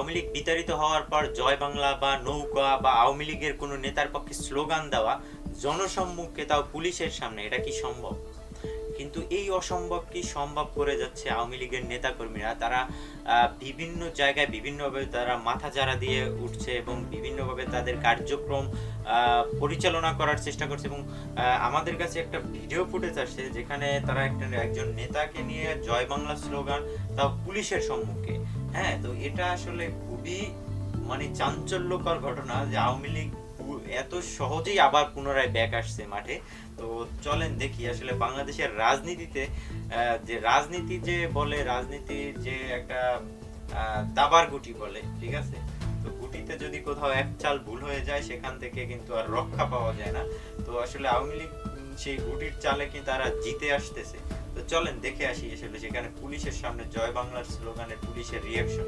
আওয়ামী লীগ বিতাড়িত হওয়ার পর জয় বাংলা বা নৌকা বা আওয়ামী লীগের কোনো নেতার পক্ষে স্লোগান দেওয়া জনসম্মুখে, তাও পুলিশের সামনে, এটা কি সম্ভব? কিন্তু এই অসম্ভবকে সম্ভব করে যাচ্ছে আওয়ামী লীগের নেতাকর্মীরা। তারা বিভিন্ন জায়গায় বিভিন্নভাবে তারা মাথাচাড়া দিয়ে উঠছে এবং বিভিন্নভাবে তাদের কার্যক্রম পরিচালনা করার চেষ্টা করছে। এবং আমাদের কাছে একটা ভিডিও ফুটেজ আসছে যেখানে তারা একজন নেতাকে নিয়ে জয় বাংলা স্লোগান, তাও পুলিশের সম্মুখে। হ্যাঁ, তো এটা আসলে খুবই মানে চাঞ্চল্যকর ঘটনা যে আওয়ামী লীগ এত সহজেই আবার পুনরায় ব্যাক আসছে মাঠে। তো চলেন দেখি আসলে বাংলাদেশের রাজনীতিতে যে রাজনীতি যে বলে, রাজনীতির যে একটা দাবার গুটি বলে, ঠিক আছে? তো গুটিতে যদি কোথাও এক চাল ভুল হয়ে যায় সেখান থেকে কিন্তু আর রক্ষা পাওয়া যায় না। তো আসলে আওয়ামী লীগ সেই গুটির চালে কি তারা জিতে আসতেছে। তো চলেন দেখে আসি আসলে সেখানে পুলিশের সামনে জয় বাংলার স্লোগানে পুলিশের রিয়াকশন।